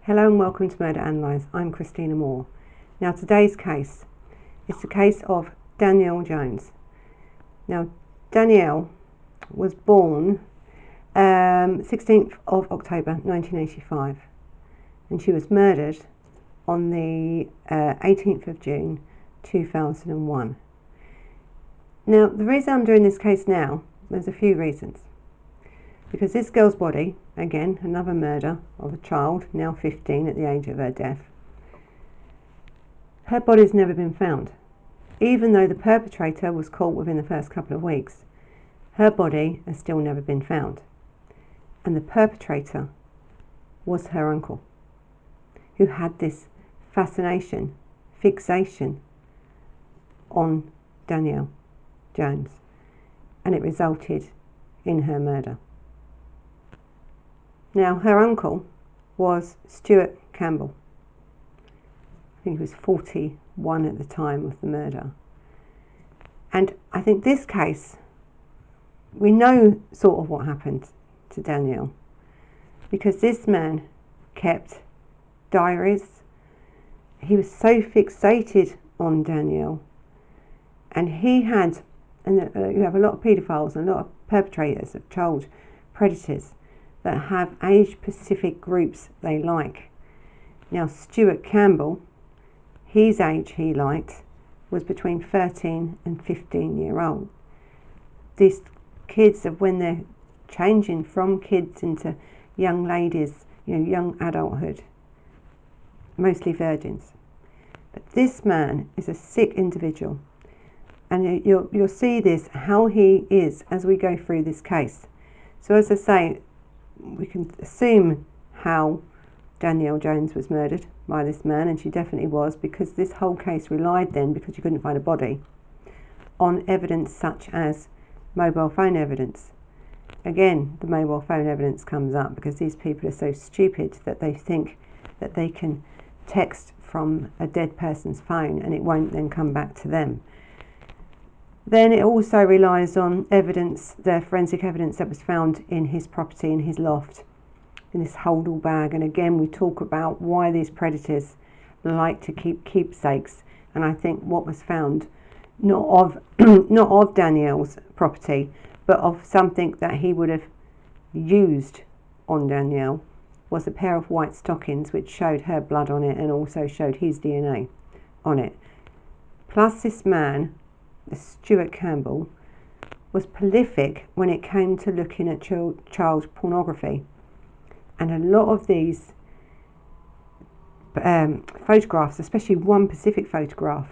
Hello and welcome to Murder Analysed. I'm Christina Moore. Now today's case is the case of Danielle Jones. Now Danielle was born 16th of October 1985 and she was murdered on the 18th of June 2001. Now the reason I'm doing this case now, there's a few reasons. Because this girl's body, again another murder of a child, now 15 at the age of her death, her body's never been found. Even though the perpetrator was caught within the first couple of weeks, her body has still never been found. And the perpetrator was her uncle, who had this fascination, fixation on Danielle Jones, and it resulted in her murder. Now, her uncle was Stuart Campbell. I think he was 41 at the time of the murder. And I think this case, we know sort of what happened to Danielle, because this man kept diaries. He was so fixated on Danielle, and he had, and you have a lot of paedophiles and a lot of perpetrators of child predators that have age-specific groups they like. Now Stuart Campbell, his age he liked was between 13 and 15-year-old. These kids, of when they're changing from kids into young ladies, young adulthood, mostly virgins. But this man is a sick individual, and you'll see this, how he is, as we go through this case. So as I say, we can assume how Danielle Jones was murdered by this man, and she definitely was, because this whole case relied then, because you couldn't find a body, on evidence such as mobile phone evidence. Again, the mobile phone evidence comes up because these people are so stupid that they think that they can text from a dead person's phone and it won't then come back to them. Then it also relies on evidence, the forensic evidence that was found in his property, in his loft, in this holdall bag. And again, we talk about why these predators like to keep keepsakes. And I think what was found, not of Danielle's property, but of something that he would have used on Danielle, was a pair of white stockings which showed her blood on it and also showed his DNA on it. Plus this man, Stuart Campbell, was prolific when it came to looking at child pornography, and a lot of these photographs, especially one specific photograph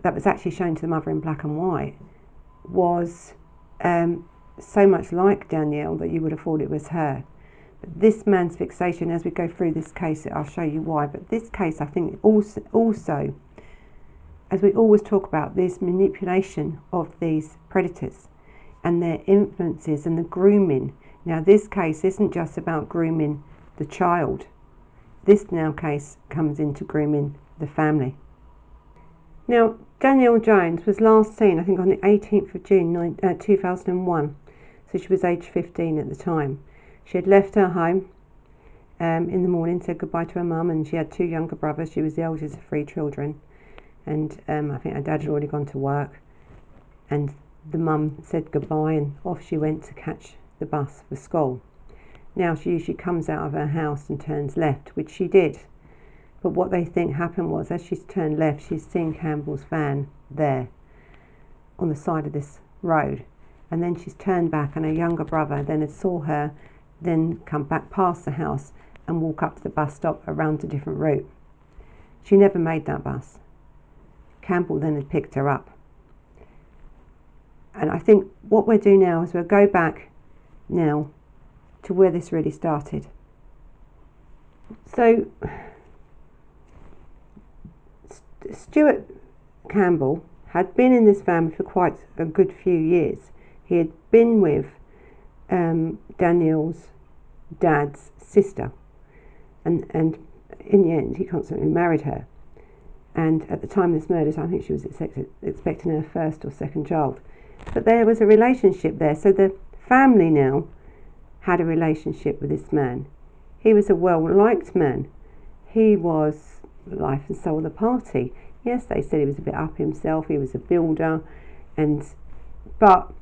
that was actually shown to the mother in black and white, was so much like Danielle that you would have thought it was her. But this man's fixation, as we go through this case, I'll show you why, but this case I think also, as we always talk about, this manipulation of these predators and their influences and the grooming. Now this case isn't just about grooming the child. This now case comes into grooming the family. Now Danielle Jones was last seen, I think, on the 18th of June 2001. So she was age 15 at the time. She had left her home in the morning, said goodbye to her mum, and she had two younger brothers. She was the eldest of three children. And I think her dad had already gone to work, and the mum said goodbye and off she went to catch the bus for school. Now she usually comes out of her house and turns left, which she did, but what they think happened was, as she's turned left, she's seen Campbell's van there on the side of this road, and then she's turned back, and her younger brother then had saw her then come back past the house and walk up to the bus stop around a different route. She never made that bus. Campbell then had picked her up. And I think what we'll do now is we'll go back now to where this really started. So Stuart Campbell had been in this family for quite a good few years. He had been with Danielle's dad's sister, and in the end he constantly married her. And at the time of this murder, I think she was expecting her first or second child. But there was a relationship there. So the family now had a relationship with this man. He was a well-liked man. He was life and soul of the party. Yes, they said he was a bit up himself, he was a builder, but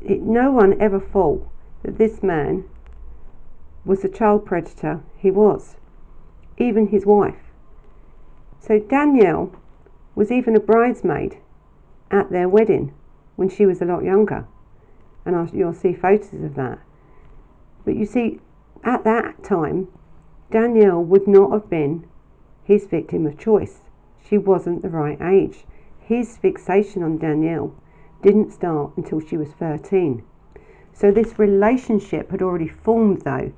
no one ever thought that this man was the child predator he was, even his wife. So Danielle was even a bridesmaid at their wedding when she was a lot younger, and you'll see photos of that. But you see, at that time, Danielle would not have been his victim of choice. She wasn't the right age. His fixation on Danielle didn't start until she was 13. So this relationship had already formed, though,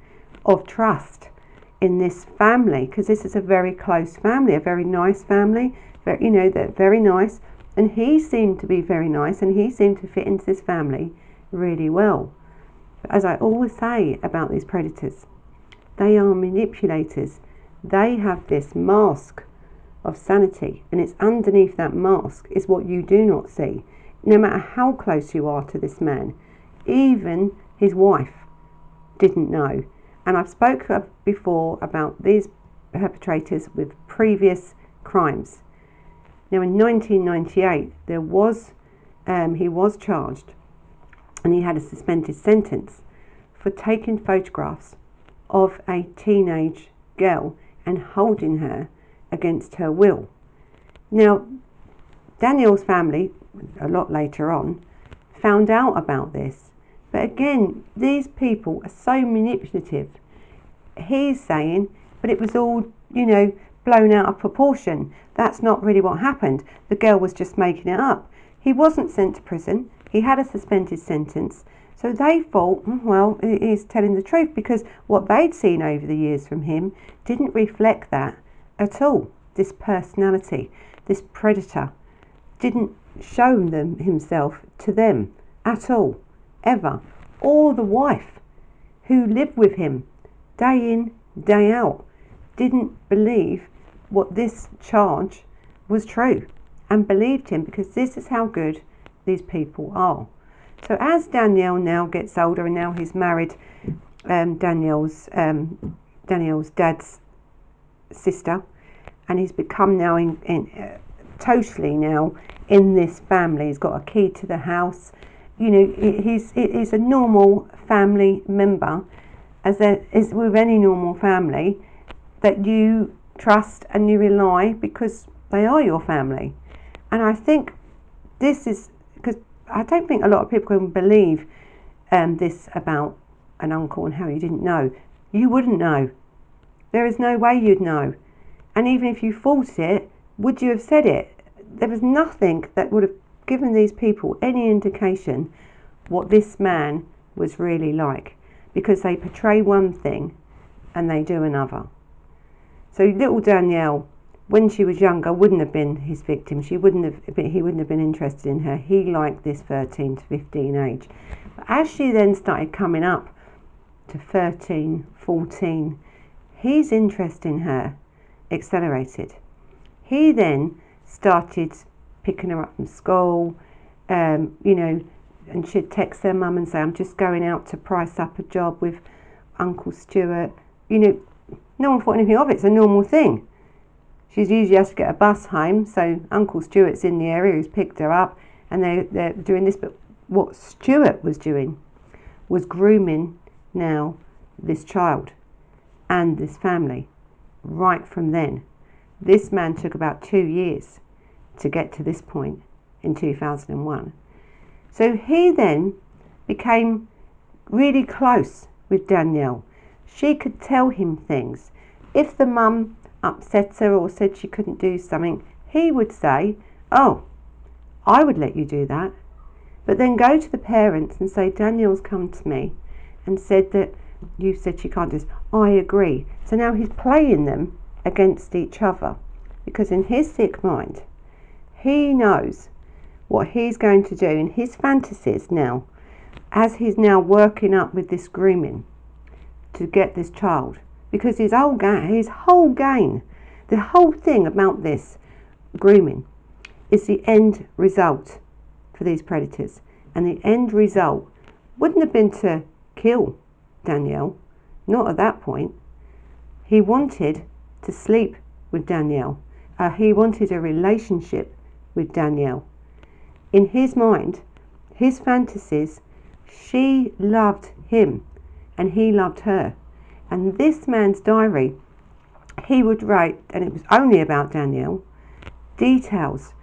of trust in this family, because this is a very close family, a very nice family, they're very nice, and he seemed to be very nice, and he seemed to fit into this family really well. But as I always say about these predators, they are manipulators. They have this mask of sanity, and it's underneath that mask is what you do not see. No matter how close you are to this man, even his wife didn't know. And I've spoken before about these perpetrators with previous crimes. Now in 1998 he was charged, and he had a suspended sentence for taking photographs of a teenage girl and holding her against her will. Now, Danielle's family, a lot later on, found out about this. But again, these people are so manipulative. He's saying, but it was all, blown out of proportion. That's not really what happened. The girl was just making it up. He wasn't sent to prison. He had a suspended sentence. So they thought, well, he's telling the truth, because what they'd seen over the years from him didn't reflect that at all. This personality, this predator, didn't show himself to them at all, ever. Or the wife who lived with him day in, day out, didn't believe what this charge was true, and believed him, because this is how good these people are. So as Danielle now gets older, and now he's married Danielle's dad's sister, and he's become now totally now in this family. He's got a key to the house. He's a normal family member, as there is with any normal family, that you trust and you rely, because they are your family. And I think this is, because I don't think a lot of people can believe this about an uncle and how you didn't know. You wouldn't know. There is no way you'd know. And even if you thought it, would you have said it? There was nothing that would have given these people any indication what this man was really like, because they portray one thing and they do another. So little Danielle, when she was younger, wouldn't have been his victim. He wouldn't have been interested in her. He liked this 13 to 15 age. But as she then started coming up to 13, 14, his interest in her accelerated. He then started picking her up from school, and she'd text her mum and say, I'm just going out to price up a job with Uncle Stuart. No one thought anything of it. It's a normal thing. She usually has to get a bus home, so Uncle Stuart's in the area who's picked her up, and they're doing this. But what Stuart was doing was grooming now this child and this family right from then. This man took about 2 years to get to this point in 2001. So he then became really close with Danielle. She could tell him things. If the mum upset her or said she couldn't do something, he would say, oh, I would let you do that. But then go to the parents and say, Danielle's come to me and said that you said she can't do this. I agree. So now he's playing them against each other, because in his sick mind, he knows what he's going to do in his fantasies now, as he's now working up with this grooming to get this child. Because his whole game, the whole thing about this grooming is the end result for these predators. And the end result wouldn't have been to kill Danielle, not at that point. He wanted to sleep with Danielle. He wanted a relationship with Danielle. In his mind, his fantasies, she loved him and he loved her. And this man's diary, he would write, and it was only about Danielle, details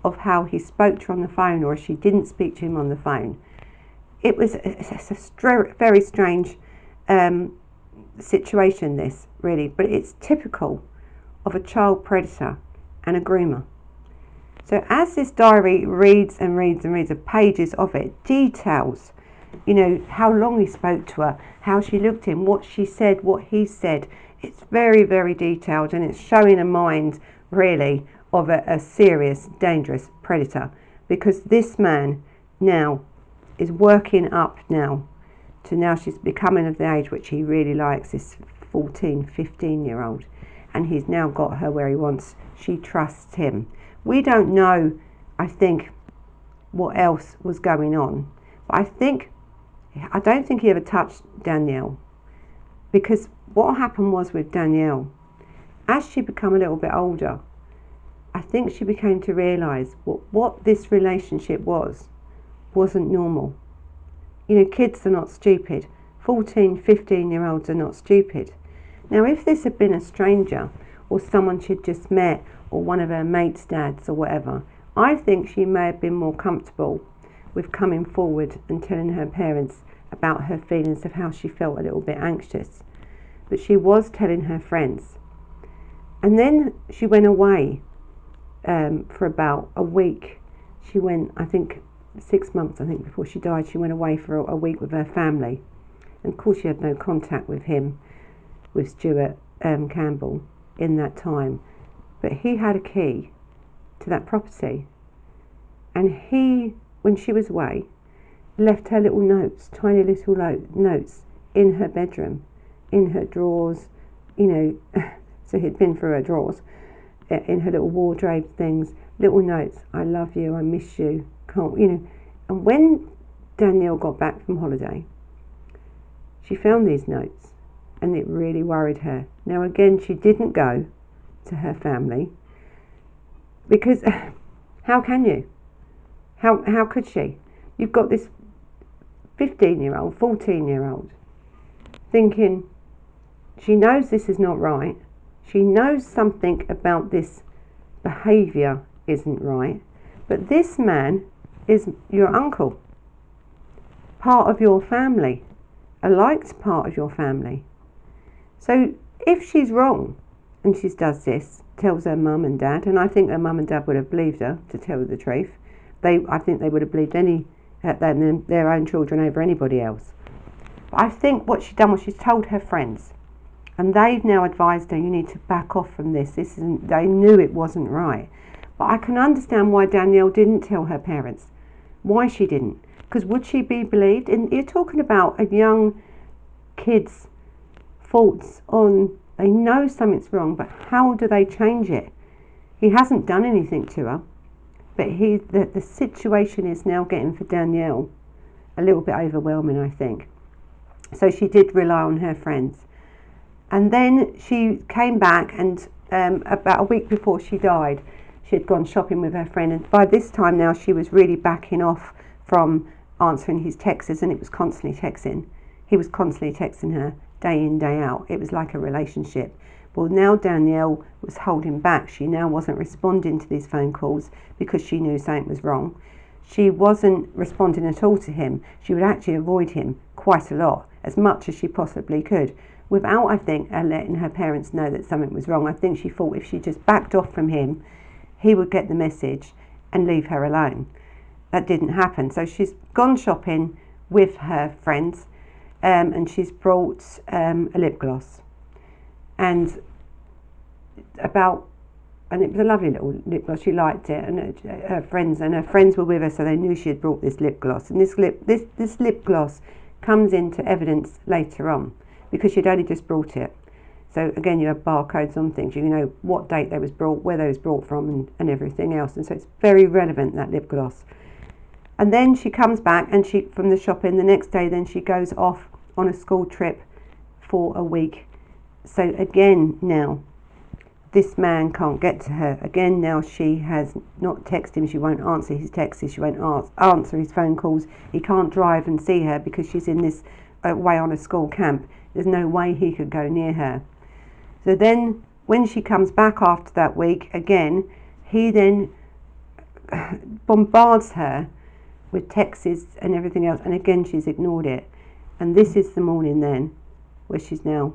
of how he spoke to her on the phone, or she didn't speak to him on the phone. It's a very strange situation, this, really, but it's typical of a child predator and a groomer. So as this diary reads and reads and reads, the pages of it, details, you know, how long he spoke to her, how she looked at him, what she said, what he said. It's very, very detailed, and it's showing a mind, really, of a serious, dangerous predator, because this man now is working up now to now she's becoming of the age which he really likes, this 14, 15-year-old, and he's now got her where he wants. She trusts him. We don't know, I think, what else was going on, but I don't think he ever touched Danielle, because what happened was with Danielle, as she became a little bit older, I think she became to realise what this relationship wasn't normal. You know, kids are not stupid. 14, 15-year-olds are not stupid. Now, if this had been a stranger or someone she'd just met or one of her mates' dads or whatever, I think she may have been more comfortable with coming forward and telling her parents about her feelings of how she felt a little bit anxious. But she was telling her friends. And then she went away for about a week. She went, I think, 6 months, I think, before she died. She went away for a week with her family. And of course she had no contact with him, with Stuart Campbell, in that time. But he had a key to that property. And he, when she was away, left her little notes, tiny little notes, in her bedroom, in her drawers, you know, so he'd been through her drawers, in her little wardrobe things, little notes, I love you, I miss you, can't, you know. And when Danielle got back from holiday, she found these notes, and it really worried her. Now again, she didn't go to her family, because how can you? How could she? You've got this 15-year-old, 14-year-old, thinking she knows this is not right. She knows something about this behaviour isn't right. But this man is your uncle, part of your family, a liked part of your family. So if she's wrong and she does this, tells her mum and dad, and I think her mum and dad would have believed her, to tell the truth. I think they would have believed their own children over anybody else. But I think what she's done was she's told her friends, and they've now advised her, you need to back off from this. They knew it wasn't right. But I can understand why Danielle didn't tell her parents. Why she didn't. Because would she be believed? And you're talking about a young kid's faults on, they know something's wrong, but how do they change it? He hasn't done anything to her, but the situation is now getting for Danielle a little bit overwhelming, I think. So she did rely on her friends. And then she came back, and about a week before she died, she had gone shopping with her friend, and by this time now she was really backing off from answering his texts, and it was constantly texting. He was constantly texting her, day in, day out. It was like a relationship. Well, now Danielle was holding back. She now wasn't responding to these phone calls because she knew something was wrong. She wasn't responding at all to him. She would actually avoid him quite a lot, as much as she possibly could, without, I think, letting her parents know that something was wrong. I think she thought if she just backed off from him, he would get the message and leave her alone. That didn't happen. So she's gone shopping with her friends, and she's brought a lip gloss. And it was a lovely little lip gloss. She liked it, and her friends were with her, so they knew she had brought this lip gloss. And this lip gloss comes into evidence later on, because she'd only just brought it. So again, you have barcodes on things. You know what date they was brought, where they was brought from, and everything else. And so it's very relevant, that lip gloss. And then she comes back, and from the shopping the next day, then she goes off on a school trip for a week So again now, this man can't get to her. Again now, she has not texted him, she won't answer his texts, she won't answer his phone calls. He can't drive and see her because she's in this way on a school camp. There's no way he could go near her. So then when she comes back after that week, again, he then bombards her with texts and everything else, and again she's ignored it. And this is the morning then where she's now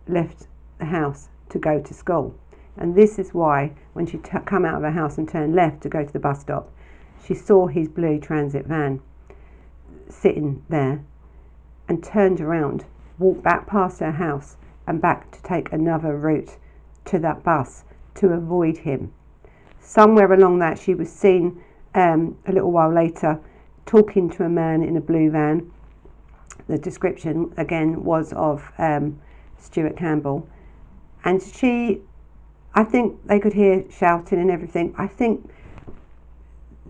left the house to go to school. And this is why when she come out of her house and turned left to go to the bus stop, she saw his blue transit van sitting there and turned around, walked back past her house and back to take another route to that bus to avoid him. Somewhere along that she was seen a little while later talking to a man in a blue van. The description again was of Stuart Campbell, and I think they could hear shouting and everything. I think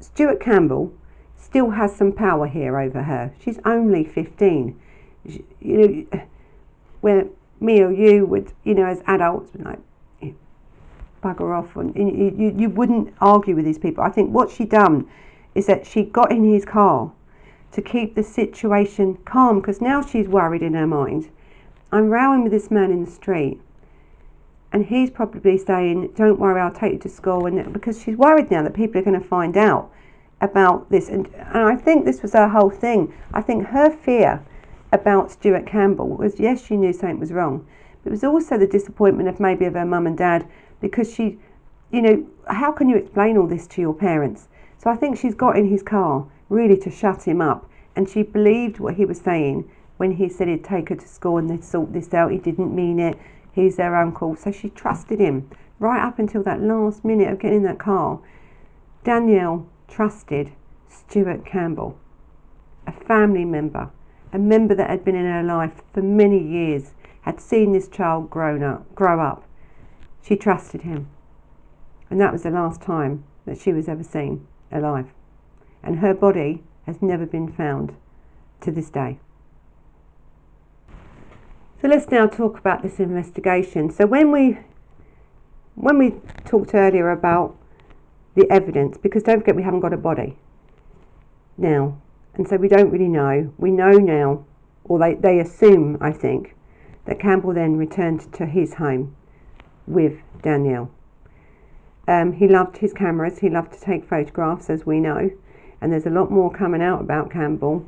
Stuart Campbell still has some power here over her. She's only 15. You know, where me or you would, as adults, like, bugger off, and you wouldn't argue with these people. I think what she done is that she got in his car to keep the situation calm, because now she's worried in her mind. I'm rowing with this man in the street, and he's probably saying, don't worry, I'll take you to school, and because she's worried now that people are going to find out about this. And I think this was her whole thing. I think her fear about Stuart Campbell was, yes, she knew something was wrong, but it was also the disappointment of maybe of her mum and dad, because she, how can you explain all this to your parents? So I think she's got in his car really to shut him up, and she believed what he was saying when he said he'd take her to school and they'd sort this out. He didn't mean it. He's their uncle. So she trusted him right up until that last minute of getting in that car. Danielle trusted Stuart Campbell, a family member, a member that had been in her life for many years, had seen this child grow up. She trusted him. And that was the last time that she was ever seen alive. And her body has never been found to this day. So let's now talk about this investigation. So when we talked earlier about the evidence, because don't forget we haven't got a body now, and so we don't really know. We know now, or they assume, I think, that Campbell then returned to his home with Danielle. He loved his cameras, he loved to take photographs, as we know, and there's a lot more coming out about Campbell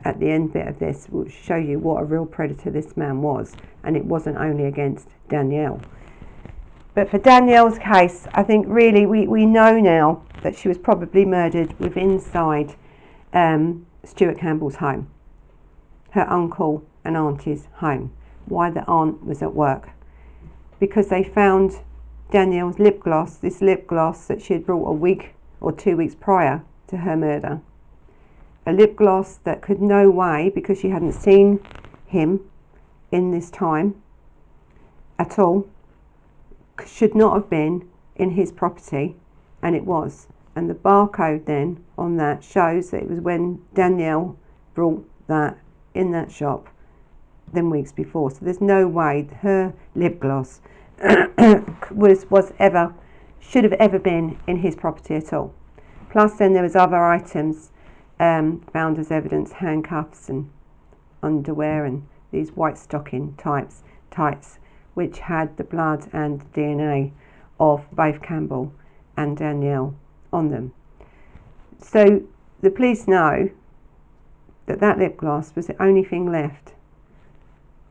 at the end bit of this, which show you what a real predator this man was, and it wasn't only against Danielle. But for Danielle's case, I think really we know now that she was probably murdered within inside Stuart Campbell's home, her uncle and auntie's home. Why the aunt was at work? Because they found Danielle's lip gloss, this lip gloss that she had brought a week or 2 weeks prior to her murder. A lip gloss that could no way, because she hadn't seen him in this time at all, should not have been in his property, and it was. And the barcode then on that shows that it was when Danielle brought that in that shop them weeks before. So there's no way her lip gloss should have ever been in his property at all. Plus then there was other items found as evidence, handcuffs and underwear and these white stocking tights, which had the blood and DNA of both Campbell and Danielle on them. So the police know that that lip gloss was the only thing left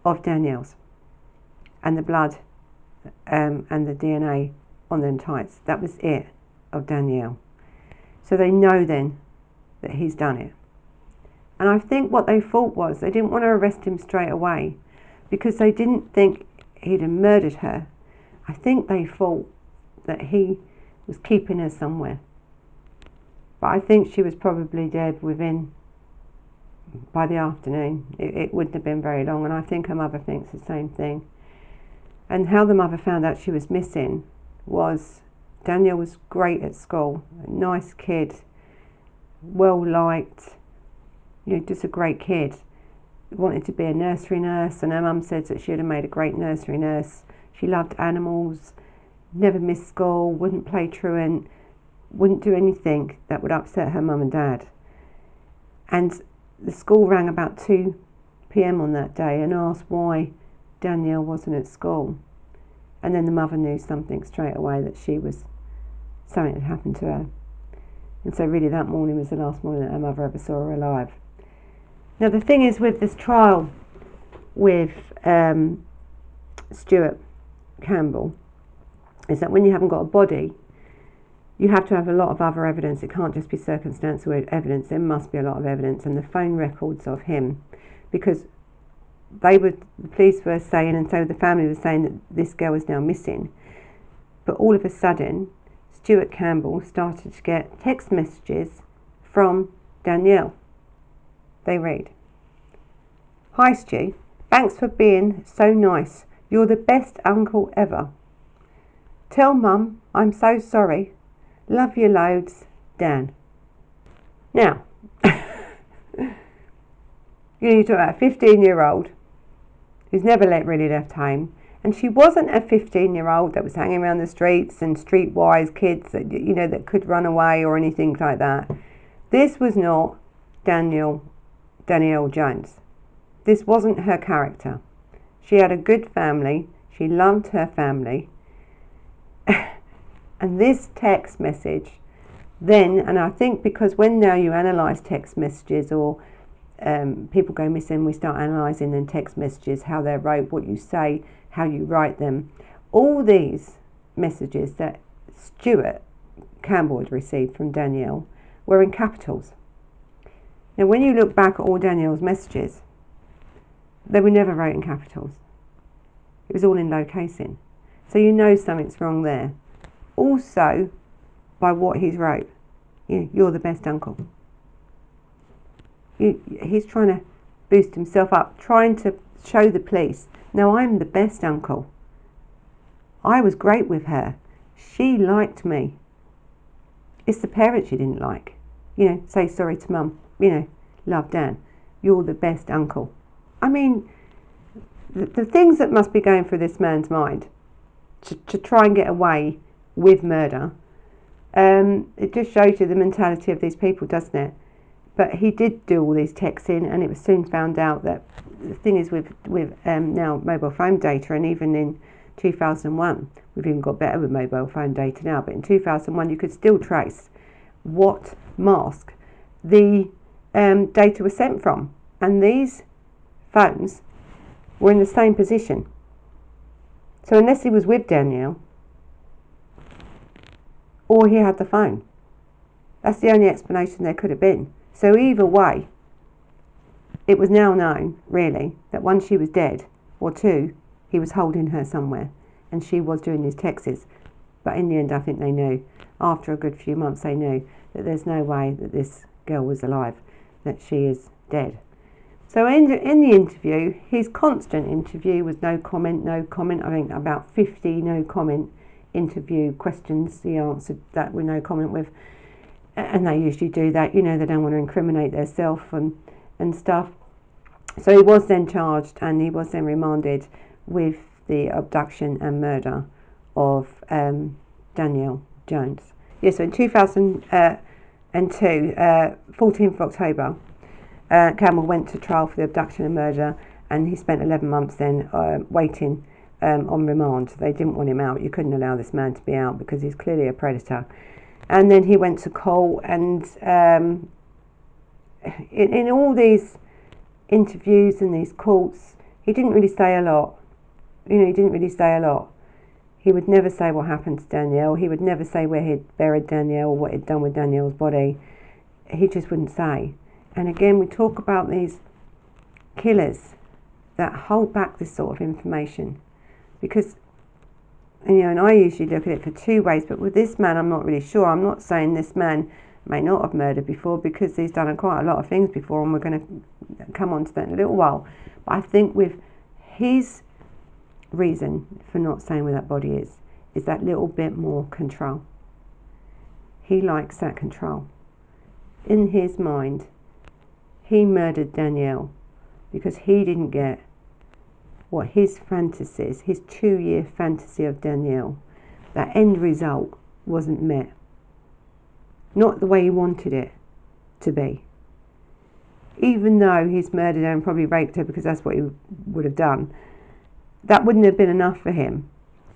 of Danielle's, and the blood and the DNA on them tights. That was it of Danielle. So they know then that he's done it. And I think what they thought was they didn't want to arrest him straight away because they didn't think he'd have murdered her. I think they thought that he was keeping her somewhere. But I think she was probably dead by the afternoon. It wouldn't have been very long, and I think her mother thinks the same thing. And how the mother found out she was missing was Danielle was great at school, a nice kid, well liked, just a great kid. wanted to be a nursery nurse, and her mum said that she would have made a great nursery nurse. She loved animals, never missed school, wouldn't play truant, wouldn't do anything that would upset her mum and dad. And the school rang about 2 p.m. on that day and asked why Danielle wasn't at school. And then the mother knew something straight away, that something had happened to her. And so really that morning was the last morning that her mother ever saw her alive. Now the thing is with this trial with Stuart Campbell is that when you haven't got a body, you have to have a lot of other evidence. It can't just be circumstantial evidence. There must be a lot of evidence, and the phone records of him, because the police were saying, and so the family was saying, that this girl is now missing. But all of a sudden, Stuart Campbell started to get text messages from Danielle. They read, "Hi Stu, thanks for being so nice. You're the best uncle ever. Tell Mum I'm so sorry. Love you loads, Dan." Now, you talk about a 15-year-old who's never really left home, and she wasn't a 15-year-old that was hanging around the streets and streetwise kids that that could run away or anything like that. This was not Danielle Jones. This wasn't her character. She had a good family. She loved her family. And this text message then, and I think because when now you analyse text messages, or people go missing, we start analysing in text messages how they're wrote, what you say, how you write them. All these messages that Stuart Campbell had received from Danielle were in capitals. Now when you look back at all Danielle's messages, they were never wrote in capitals. It was all in lowercase. So you know something's wrong there. Also, by what he's wrote, you're the best uncle. He's trying to boost himself up, trying to show the police, no, I'm the best uncle. I was great with her. She liked me. It's the parents you didn't like. Say sorry to Mum. Love Dan. You're the best uncle. I mean, the things that must be going through this man's mind to try and get away with murder, it just shows you the mentality of these people, doesn't it? But he did do all these texting, and it was soon found out that the thing is with now mobile phone data, and even in 2001, we've even got better with mobile phone data now, but in 2001 you could still trace what mask the data was sent from, and these phones were in the same position. So unless he was with Danielle, or he had the phone, that's the only explanation there could have been. So either way, it was now known, really, that one, she was dead, or two, he was holding her somewhere, and she was doing these texts. But in the end, I think they knew, after a good few months, they knew that there's no way that this girl was alive, that she is dead. So in the interview, his constant interview was no comment. I think about 50 no comment interview questions he answered that were no comment with. And they usually do that, they don't want to incriminate themselves and stuff. So he was then charged, and he was then remanded with the abduction and murder of Danielle Jones. So in 2002, 14th of October, Campbell went to trial for the abduction and murder, and he spent 11 months then waiting on remand. They didn't want him out. You couldn't allow this man to be out because he's clearly a predator. And then he went to court, and in all these interviews and these courts, he didn't really say a lot. He didn't really say a lot. He would never say what happened to Danielle. He would never say where he'd buried Danielle or what he'd done with Danielle's body. He just wouldn't say. And again, we talk about these killers that hold back this sort of information because, and I usually look at it for two ways, but with this man, I'm not really sure. I'm not saying this man may not have murdered before, because he's done quite a lot of things before, and we're going to come on to that in a little while. But I think with his reason for not saying where that body is that little bit more control. He likes that control. In his mind, he murdered Danielle because he didn't get what his fantasies, his 2-year fantasy of Danielle, that end result wasn't met. Not the way he wanted it to be. Even though he's murdered her and probably raped her, because that's what he would have done, that wouldn't have been enough for him.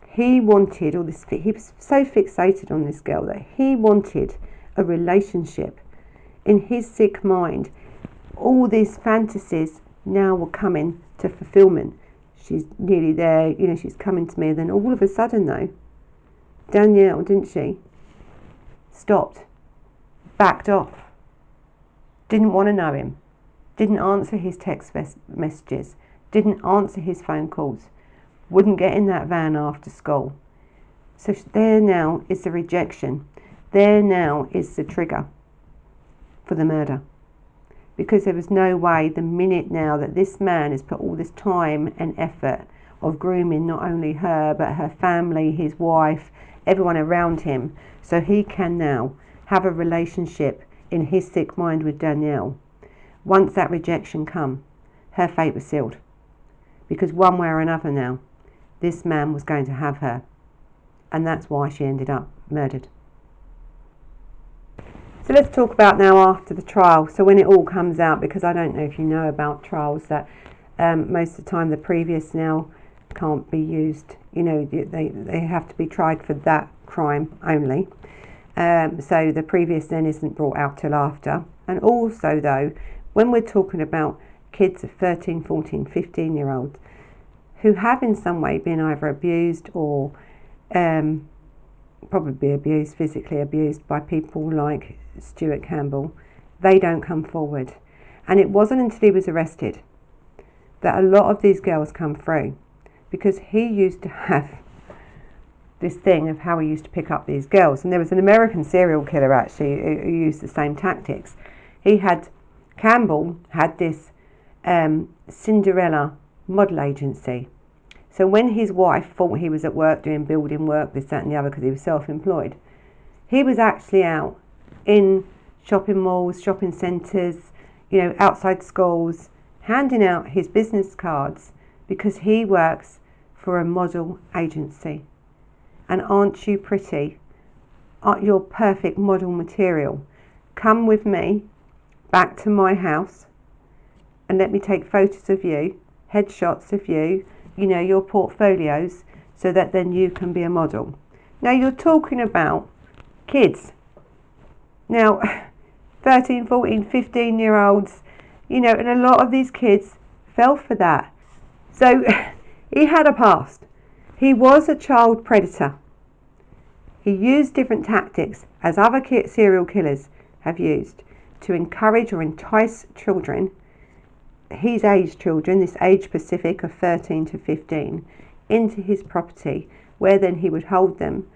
He wanted all this, he was so fixated on this girl that he wanted a relationship. In his sick mind, all these fantasies now were coming to fulfillment. She's nearly there, you know, she's coming to me. And then all of a sudden though, Danielle, didn't she, stopped, backed off, didn't want to know him, didn't answer his text messages, didn't answer his phone calls, wouldn't get in that van after school. So there now is the rejection. There now is the trigger for the murder. Because there was no way, the minute now that this man has put all this time and effort of grooming not only her but her family, his wife, everyone around him, so he can now have a relationship in his sick mind with Danielle. Once that rejection come, her fate was sealed. Because one way or another now, this man was going to have her. And that's why she ended up murdered. So let's talk about now after the trial. So when it all comes out, because I don't know if you know about trials, that most of the time the previous now can't be used. You know, they have to be tried for that crime only. So the previous then isn't brought out till after. And also though, when we're talking about kids of 13, 14, 15-year-olds who have in some way been either abused or probably abused, physically abused by people like Stuart Campbell, they don't come forward. And it wasn't until he was arrested that a lot of these girls come through, because he used to have this thing of how he used to pick up these girls. And there was an American serial killer actually who used the same tactics. Campbell had this Cinderella model agency. So when his wife thought he was at work doing building work, this, that and the other, because he was self-employed, he was actually out in shopping malls, shopping centres, you know, outside schools, handing out his business cards, because he works for a model agency. And aren't you pretty? Aren't you perfect model material? Come with me back to my house and let me take photos of you, headshots of you, you know, your portfolios, so that then you can be a model. Now you're talking about kids. Now 13, 14, 15-year-olds, you know, and a lot of these kids fell for that. So he had a past. He was a child predator. He used different tactics, as other serial killers have used, to encourage or entice children, his age children, this age specific of 13 to 15, into his property, where then he would hold them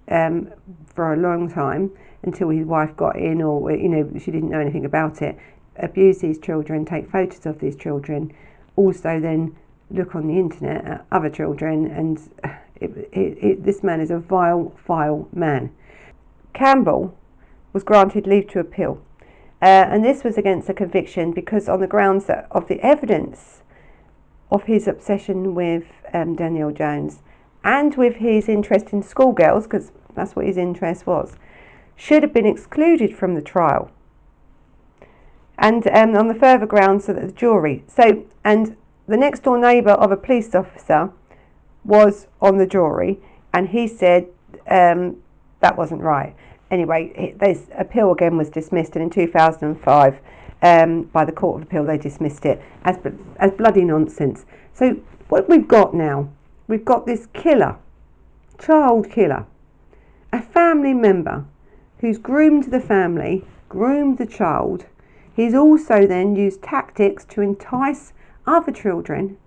for a long time until his wife got in, or, you know, she didn't know anything about it, abuse these children, take photos of these children, also then look on the internet at other children, and this man is a vile man. Campbell was granted leave to appeal, and this was against a conviction because on the grounds that of the evidence of his obsession with Danielle Jones and with his interest in schoolgirls, because that's what his interest was, should have been excluded from the trial, and on the further grounds of the jury. So, and the next door neighbour of a police officer was on the jury, and he said that wasn't right. Anyway, this appeal again was dismissed, and in 2005 by the Court of Appeal they dismissed it as bloody nonsense. So what we've got now, we've got this killer, child killer, a family member who's groomed the family, groomed the child. He's also then used tactics to entice other children,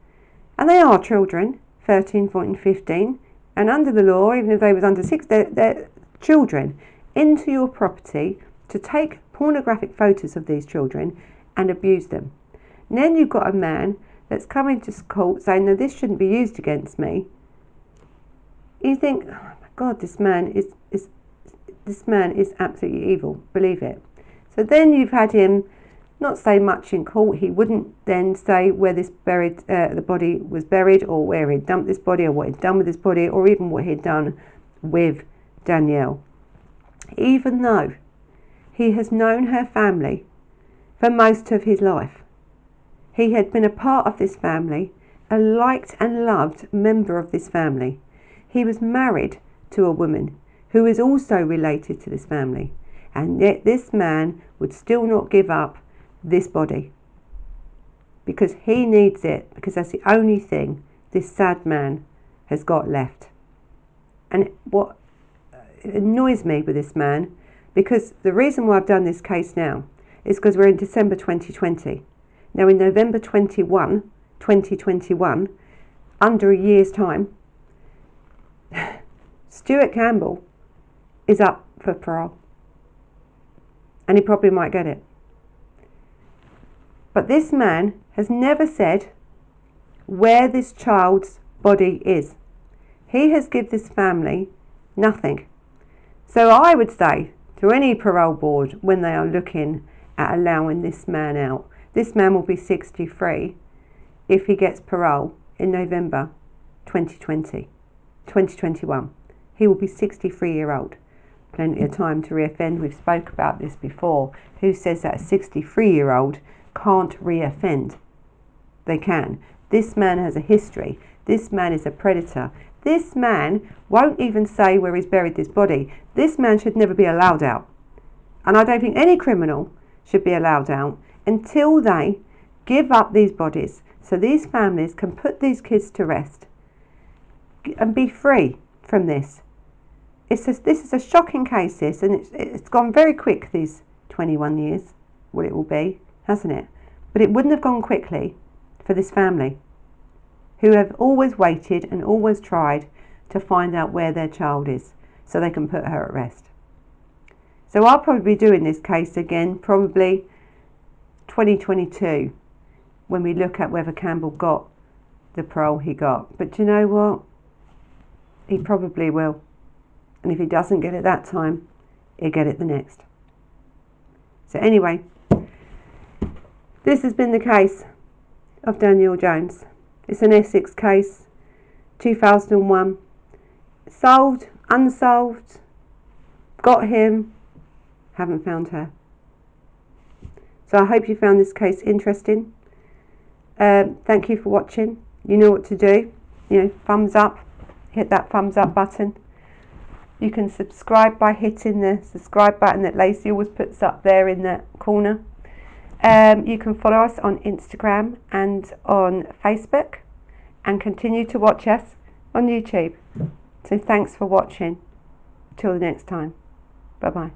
and they are children, 13, 14, 15, and under the law, even if they was under 6, they're children, into your property to take pornographic photos of these children and abuse them. And then you've got a man that's coming to court saying, no, this shouldn't be used against me. You think, oh my God, this man is absolutely evil, believe it. So then you've had him not say much in court. He wouldn't then say where this the body was buried, or where he'd dumped this body, or what he'd done with this body, or even what he'd done with Danielle. Even though he has known her family for most of his life. He had been a part of this family, a liked and loved member of this family. He was married to a woman who is also related to this family, and yet this man would still not give up this body because he needs it, because that's the only thing this sad man has got left. And what annoys me with this man, because the reason why I've done this case now is because we're in December 2020. Now in November 2021, under a year's time, Stuart Campbell is up for parole, and he probably might get it. But this man has never said where this child's body is. He has given this family nothing. So I would say to any parole board, when they are looking at allowing this man out, this man will be 63 if he gets parole in November 2021. He will be 63-year-old. Plenty of time to reoffend. We've spoke about this before. Who says that a 63-year-old can't reoffend? They can. This man has a history. This man is a predator. This man won't even say where he's buried this body. This man should never be allowed out. And I don't think any criminal should be allowed out until they give up these bodies, so these families can put these kids to rest and be free from this. This is a shocking case, this, and it's gone very quick, these 21 years, what it will be, hasn't it? But it wouldn't have gone quickly for this family, who have always waited and always tried to find out where their child is so they can put her at rest. So I'll probably be doing this case again, probably 2022, when we look at whether Campbell got the parole he got. But do you know what? He probably will. And if he doesn't get it that time, he'll get it the next. So anyway, this has been the case of Danielle Jones. It's an Essex case, 2001. Solved, unsolved, got him, haven't found her. So I hope you found this case interesting. Thank you for watching. You know what to do. Thumbs up. Hit that thumbs up button. You can subscribe by hitting the subscribe button that Lacey always puts up there in that corner. You can follow us on Instagram and on Facebook, and continue to watch us on YouTube. So thanks for watching. Till the next time. Bye bye.